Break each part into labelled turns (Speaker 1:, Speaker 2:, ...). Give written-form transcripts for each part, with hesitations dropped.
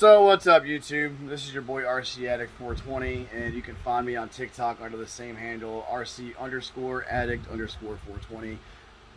Speaker 1: So what's up, YouTube? This is your boy RC Addict 420, and you can find me on TikTok under the same handle, RC_Addict_420.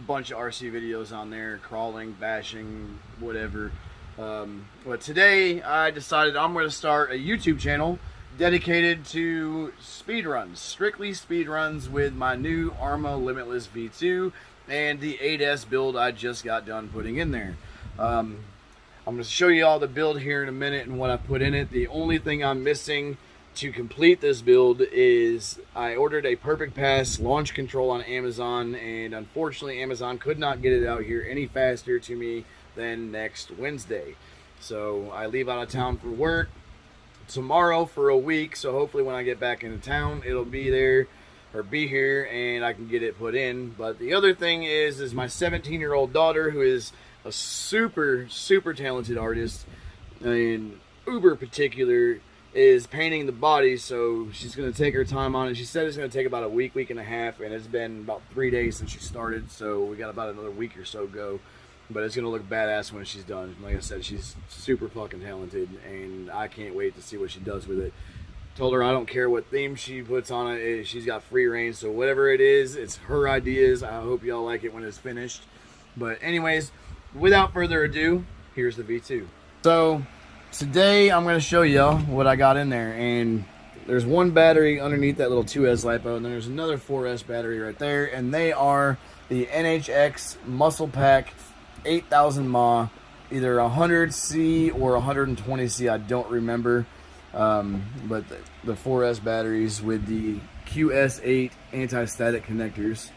Speaker 1: Bunch of RC videos on there, crawling, bashing, whatever. But today I decided I'm going to start a YouTube channel dedicated to speedruns, strictly speedruns with my new Arrma Limitless V2 and the 8S build I just got done putting in there. I'm going to show you all the build here in a minute and what I put in it. The only thing I'm missing to complete this build is I ordered a Perfect Pass launch control on Amazon, and unfortunately Amazon could not get it out here any faster to me than next Wednesday. So I leave out of town for work tomorrow for a week, so hopefully when I get back into town it'll be there or be here and I can get it put in. But the other thing is my 17-year-old daughter, who is a super talented artist and uber particular, is painting the body, so she's going to take her time on it. She said it's going to take about a week and a half, and it's been about 3 days since she started, so we got about another week or so go. But it's going to look badass when she's done. Like I said, she's super fucking talented, and I can't wait to see what she does with it. Told her I don't care what theme she puts on it. She's got free reign, so whatever it is, it's her ideas. I hope y'all like it when it's finished. But anyways, without further ado, here's the V2. So today I'm going to show y'all what I got in there, and there's one battery underneath that little 2S Lipo, and then there's another 4S battery right there, and they are the NHX Muscle Pack 8000 mAh, either 100C or 120C, I don't remember, but the 4S batteries with the QS8 anti-static connectors.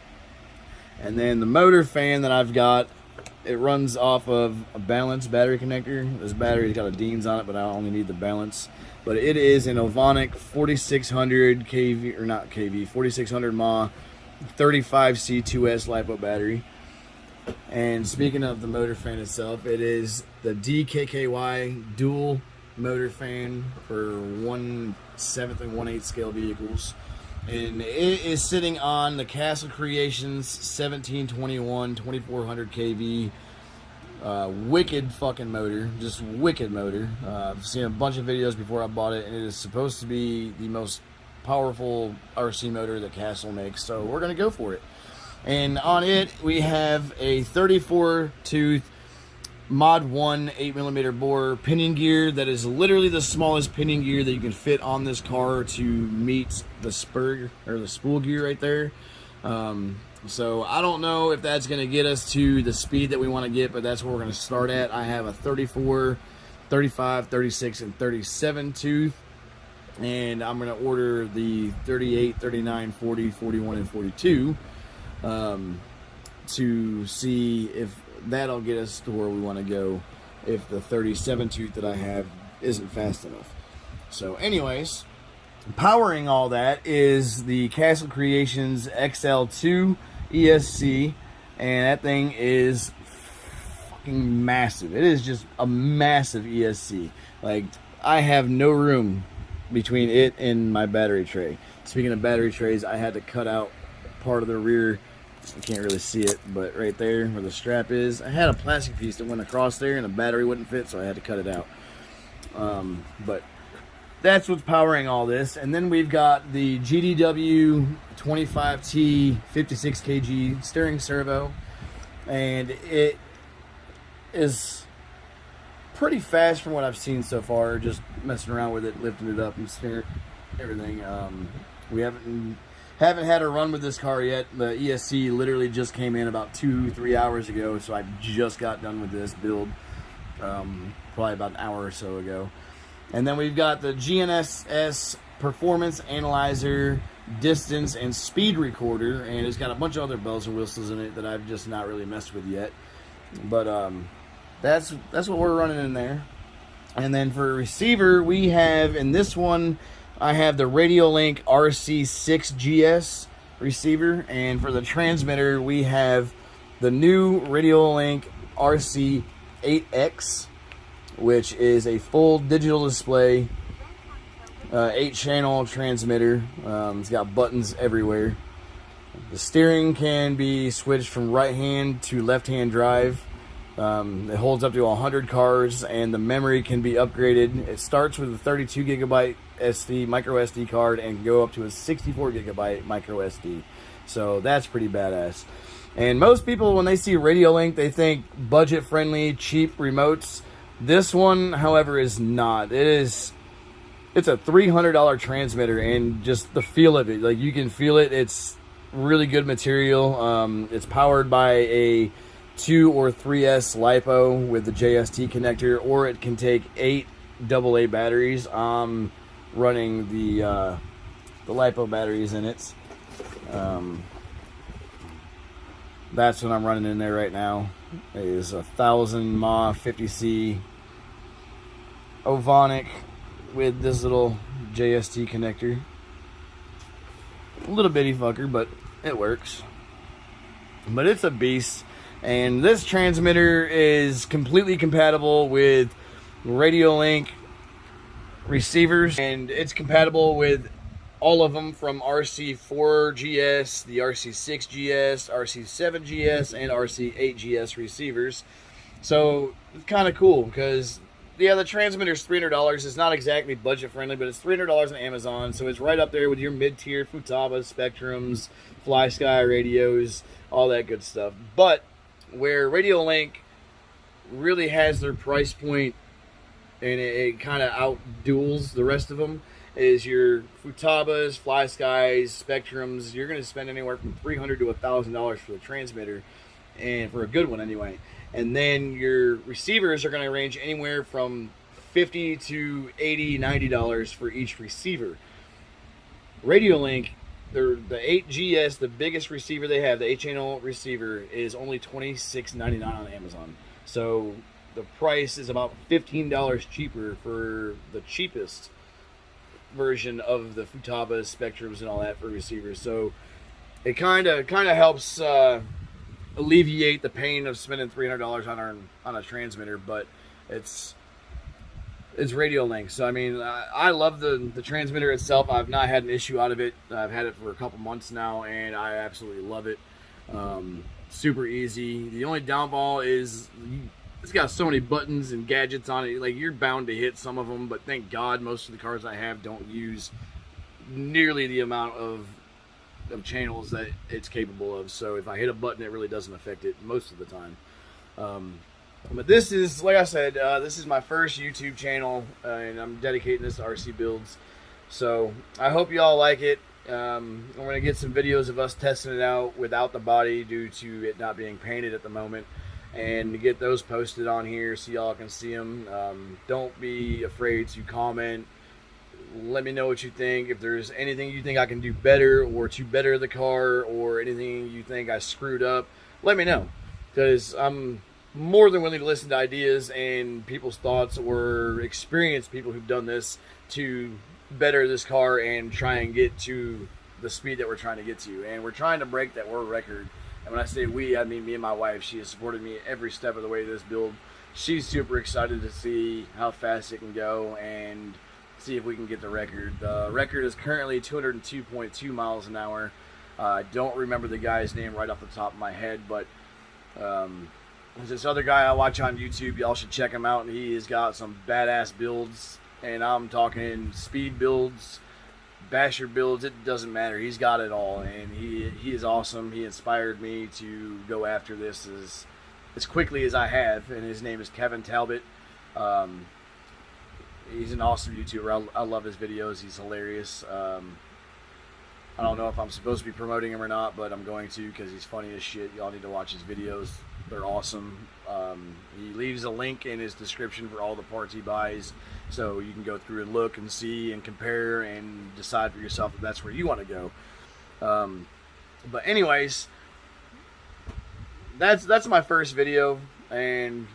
Speaker 1: And then the motor fan that I've got, it runs off of a balanced battery connector. This battery's got a Dean's on it, but I only need the balance. But it is an Ovonic 4600 kV, or not kV, 4600 mAh 35C 2S Lipo battery. And speaking of the motor fan itself, it is the DKKY dual motor fan for 1/7 and 1/8 scale vehicles. And it is sitting on the Castle Creations 1721 2400 kV wicked fucking motor, just wicked motor. I've seen a bunch of videos before I bought it, and it is supposed to be the most powerful RC motor that Castle makes, so we're gonna go for it. And on it we have a 34 tooth Mod1 8mm bore pinion gear that is literally the smallest pinion gear that you can fit on this car to meet the spur or the spool gear right there. So I don't know if that's going to get us to the speed that we want to get, but that's where we're going to start at. I have a 34, 35, 36, and 37 tooth, and I'm going to order the 38, 39, 40, 41, and 42 to see if that'll get us to where we want to go if the 37 tooth that I have isn't fast enough. So anyways, powering all that is the Castle Creations XL2 ESC, and that thing is fucking massive. It is just a massive ESC. Like, I have no room between it and my battery tray. Speaking of battery trays, I had to cut out part of the rear. You can't really see it, but right there where the strap is, I had a plastic piece that went across there and the battery wouldn't fit, so I had to cut it out. But that's what's powering all this. And then we've got the GDW 25T 56 kg steering servo, and it is pretty fast from what I've seen so far, just messing around with it, lifting it up and steering everything. We haven't had a run with this car yet. The ESC literally just came in about 2-3 hours ago, so I just got done with this build probably about an hour or so ago. And then we've got the GNSS performance analyzer, distance, and speed recorder, and it's got a bunch of other bells and whistles in it that I've just not really messed with yet. But that's what we're running in there. And then for a receiver, we have in this one, I have the Radiolink RC6GS receiver, and for the transmitter we have the new Radiolink RC8X, which is a full digital display 8-channel transmitter. It's got buttons everywhere. The steering can be switched from right hand to left hand drive. It holds up to 100 cars, and the memory can be upgraded. It starts with a 32 gigabyte micro SD card and can go up to a 64 gigabyte micro SD. So that's pretty badass. And most people, when they see Radiolink, they think budget-friendly, cheap remotes. This one, however, is not. It's a $300 transmitter, and just the feel of it, like, you can feel it. It's really good material. It's powered by a 2 or 3S Lipo with the JST connector, or it can take 8 AA batteries. I'm running the Lipo batteries in it. That's what I'm running in there right now. It is a 1000 mAh 50C Ovonic with this little JST connector. A little bitty fucker, but it works. But it's a beast. And this transmitter is completely compatible with Radiolink receivers, and it's compatible with all of them from RC4GS, the RC6GS, RC7GS, and RC8GS receivers. So it's kind of cool because, yeah, the transmitter is $300. It's not exactly budget friendly, but it's $300 on Amazon, so it's right up there with your mid-tier Futabas, Spectrums, FlySky radios, all that good stuff. But where Radiolink really has their price point, and it kind of outduels the rest of them, is your Futabas, FlySkys, Spectrums. You're going to spend anywhere from $300 to $1,000 for the transmitter, and for a good one anyway. And then your receivers are going to range anywhere from $50 to $80, $90 for each receiver. Radiolink, the 8GS, the biggest receiver they have, the 8-channel receiver, is only $26.99 on Amazon. So the price is about $15 cheaper for the cheapest version of the Futabas, Spectrums, and all that for receivers. So it kind of helps alleviate the pain of spending $300 on a transmitter, but it's Radiolink. So I mean, I love the transmitter itself. I've not had an issue out of it. I've had it for a couple months now, and I absolutely love it. Super easy. The only downfall is it's got so many buttons and gadgets on it. Like, you're bound to hit some of them, but thank God most of the cars I have don't use nearly the amount of channels that it's capable of. So if I hit a button, it really doesn't affect it most of the time. But this is, like I said, this is my first YouTube channel, and I'm dedicating this to RC builds. So I hope you all like it. I'm going to get some videos of us testing it out without the body due to it not being painted at the moment, and to get those posted on here so y'all can see them. Don't be afraid to comment. Let me know what you think. If there's anything you think I can do better, or to better the car, or anything you think I screwed up, let me know, because I'm more than willing to listen to ideas and people's thoughts, or experienced people who've done this, to better this car and try and get to the speed that we're trying to get to. And we're trying to break that world record. And when I say we, I mean me and my wife. She has supported me every step of the way to this build. She's super excited to see how fast it can go and see if we can get the record. The record is currently 202.2 miles an hour. I don't remember the guy's name right off the top of my head, but there's this other guy I watch on YouTube. Y'all should check him out, and he has got some badass builds. And I'm talking speed builds, basher builds, it doesn't matter. He's got it all, and he is awesome. He inspired me to go after this as quickly as I have, and his name is Kevin Talbot. He's an awesome YouTuber. I love his videos. He's hilarious. I don't know if I'm supposed to be promoting him or not, but I'm going to, because he's funny as shit. Y'all need to watch his videos. They're awesome. He leaves a link in his description for all the parts he buys, so you can go through and look and see and compare and decide for yourself if that's where you want to go. But anyways, that's my first video, and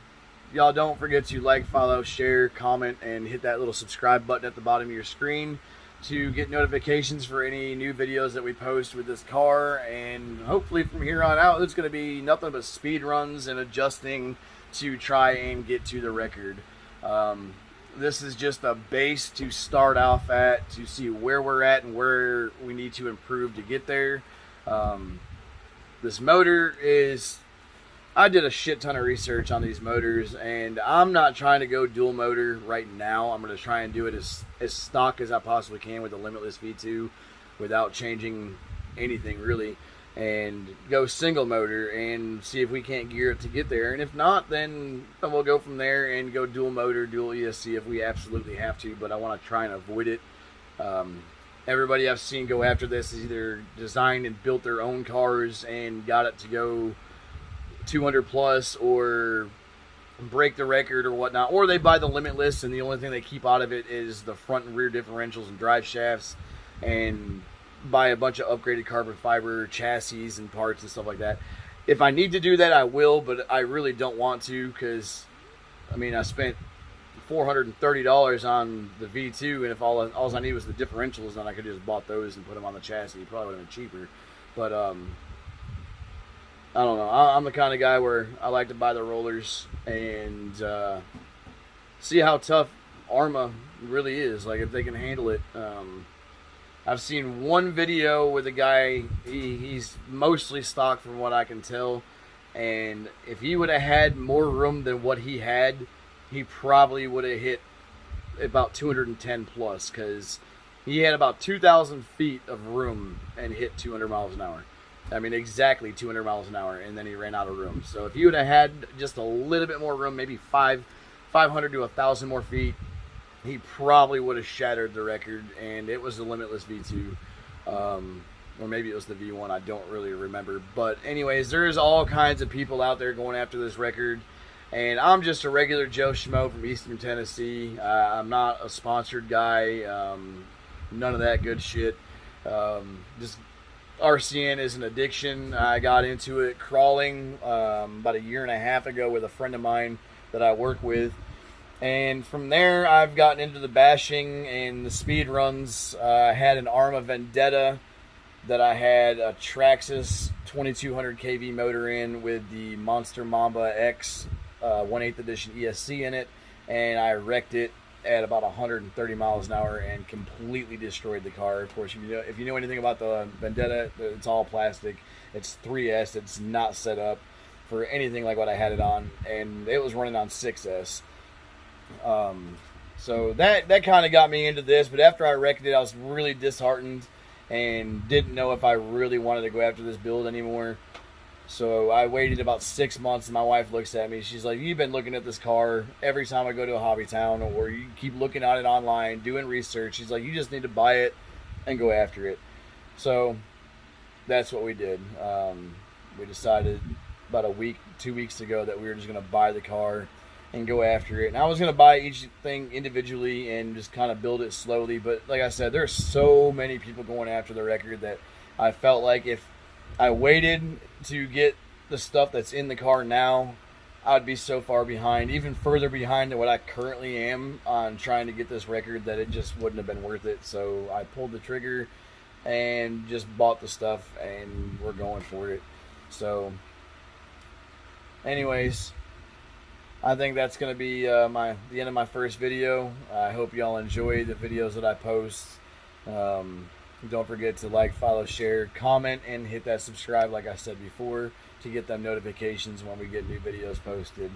Speaker 1: y'all don't forget to like, follow, share, comment, and hit that little subscribe button at the bottom of your screen to get notifications for any new videos that we post with this car. And hopefully from here on out, it's going to be nothing but speed runs and adjusting to try and get to the record. This is just a base to start off at, to see where we're at and where we need to improve to get there. This motor is I did a shit ton of research on these motors, and I'm not trying to go dual motor right now. I'm going to try and do it as stock as I possibly can with the Limitless V2 without changing anything really, and go single motor and see if we can't gear it to get there. And if not, then we'll go from there and go dual motor, dual ESC if we absolutely have to, but I want to try and avoid it. Everybody I've seen go after this is either designed and built their own cars and got it to go 200 plus or break the record or whatnot, or they buy the Limitless and the only thing they keep out of it is the front and rear differentials and drive shafts, and buy a bunch of upgraded carbon fiber chassis and parts and stuff like that. If I need to do that, I will, but I really don't want to, because I mean, I spent $430 on the V2, and if all I need was the differentials, then I could just bought those and put them on the chassis. It probably would have been cheaper, but I don't know. I'm the kind of guy where I like to buy the rollers and see how tough Arrma really is. Like, if they can handle it. I've seen one video with a guy. He's mostly stock from what I can tell. And if he would have had more room than what he had, he probably would have hit about 210 plus. Because he had about 2,000 feet of room and hit 200 miles an hour. I mean, exactly 200 miles an hour, and then he ran out of room. So if you would have had just a little bit more room, maybe 500 to 1,000 more feet, he probably would have shattered the record, and it was the Limitless V2. Or maybe it was the V1, I don't really remember. But anyways, there's all kinds of people out there going after this record, and I'm just a regular Joe Schmo from Eastern Tennessee. I'm not a sponsored guy, none of that good shit. Just RCN is an addiction. I got into it crawling about a year and a half ago with a friend of mine that I work with. And from there, I've gotten into the bashing and the speed runs. I had an Arrma Vendetta that I had a Traxxas 2200 kV motor in with the Monster Mamba X 1/8 edition ESC in it. And I wrecked it at about 130 miles an hour and completely destroyed the car. Of course, if you know anything about the Vendetta, it's all plastic. It's 3S. It's not set up for anything like what I had it on, and it was running on 6S. So that kind of got me into this, but after I wrecked it, I was really disheartened and didn't know if I really wanted to go after this build anymore. So I waited about 6 months, and my wife looks at me. She's like, "You've been looking at this car every time I go to a hobby town, or you keep looking at it online, doing research." She's like, "You just need to buy it and go after it." So that's what we did. We decided about 2 weeks ago that we were just going to buy the car and go after it. And I was going to buy each thing individually and just kind of build it slowly. But like I said, there's so many people going after the record that I felt like if I waited to get the stuff that's in the car now, I'd be so far behind, even further behind than what I currently am on trying to get this record, that it just wouldn't have been worth it. So I pulled the trigger and just bought the stuff, and we're going for it. So anyways, I think that's going to be the end of my first video. I hope y'all enjoy the videos that I post. Don't forget to like, follow, share, comment, and hit that subscribe like I said before to get them notifications when we get new videos posted.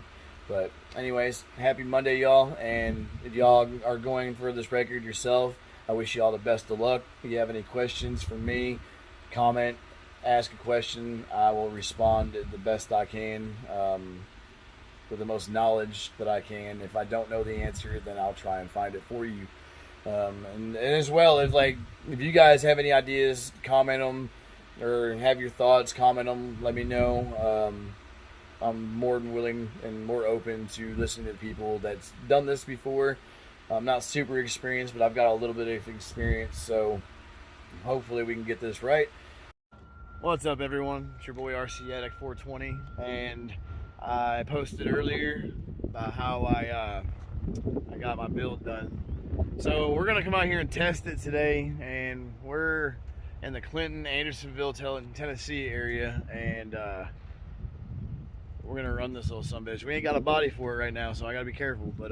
Speaker 1: But anyways, happy Monday, y'all. And if y'all are going for this record yourself, I wish you all the best of luck. If you have any questions for me, comment, ask a question. I will respond the best I can with the most knowledge that I can. If I don't know the answer, then I'll try and find it for you. And as well, if you guys have any ideas, comment them, or have your thoughts, comment them, let me know. I'm more than willing and more open to listening to people that's done this before. I'm not super experienced, but I've got a little bit of experience, so hopefully we can get this right. What's up, everyone? It's your boy RC Addict 420, and I posted earlier about how I got my build done. So we're gonna come out here and test it today, and we're in the Clinton, Andersonville, Tennessee area, and we're gonna run this little sumbitch. We ain't got a body for it right now, so I gotta be careful, but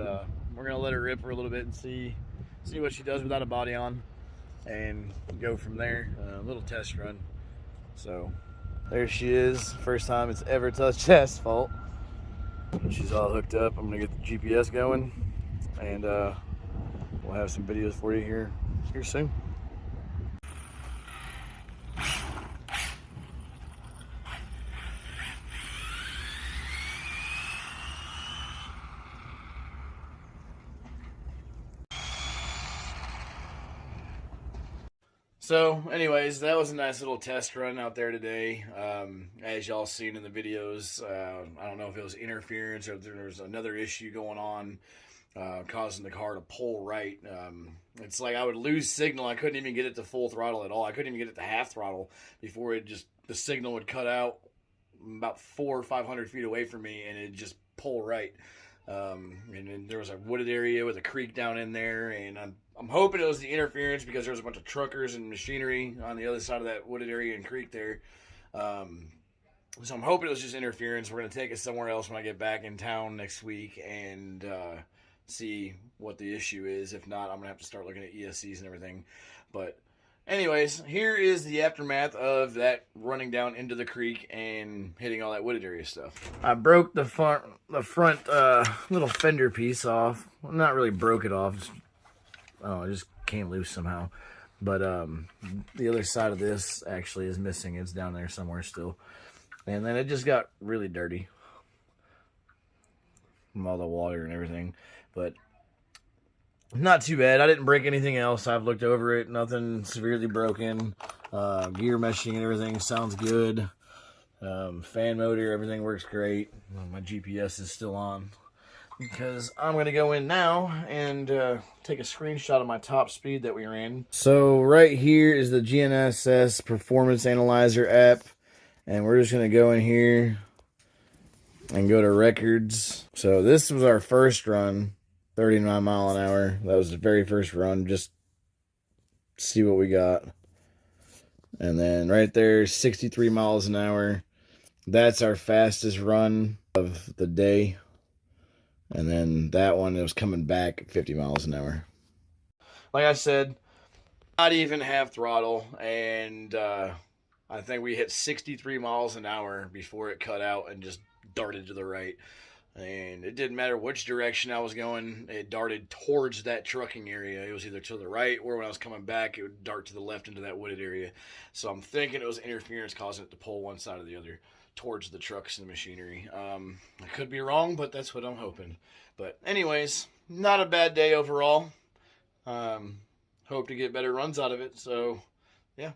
Speaker 1: we're gonna let her rip for a little bit and see what she does without a body on, and go from there. A little test run. So There she is. First time it's ever touched asphalt. She's all hooked up. I'm gonna get the GPS going, and we'll have some videos for you here soon. So anyways, that was a nice little test run out there today. As y'all seen in the videos, I don't know if it was interference or if there was another issue going on causing the car to pull right. It's like I would lose signal. I couldn't even get it to full throttle at all. I couldn't even get it to half throttle before the signal would cut out about 400 or 500 feet away from me, and it'd just pull right. And then there was a wooded area with a creek down in there, and I'm hoping it was the interference because there was a bunch of truckers and machinery on the other side of that wooded area and creek there. So I'm hoping it was just interference. We're going to take it somewhere else when I get back in town next week and see what the issue is. If not, I'm going to have to start looking at ESCs and everything. But anyways, here is the aftermath of that running down into the creek and hitting all that wooded area stuff. I broke the front little fender piece off. Well, not really broke it off. It just came loose somehow. But the other side of this actually is missing. It's down there somewhere still. And then it just got really dirty from all the water and everything. But not too bad. I didn't break anything else. I've looked over it. Nothing severely broken. Gear meshing and everything sounds good. Fan motor, everything works great. My GPS is still on, because I'm going to go in now and take a screenshot of my top speed that we ran. So right here is the GNSS Performance Analyzer app, and we're just going to go in here and go to records. So this was our first run, 39 mile an hour. That was the very first run, just see what we got. And then right there, 63 miles an hour. That's our fastest run of the day. And then that one, it was coming back at 50 miles an hour. Like I said, not even half throttle. And I think we hit 63 miles an hour before it cut out and just darted to the right. And it didn't matter which direction I was going, it darted towards that trucking area. It was either to the right, or when I was coming back, it would dart to the left into that wooded area. So I'm thinking it was interference causing it to pull one side or the other towards the trucks and the machinery. I could be wrong, but that's what I'm hoping. But anyways, not a bad day overall. Hope to get better runs out of it. So yeah,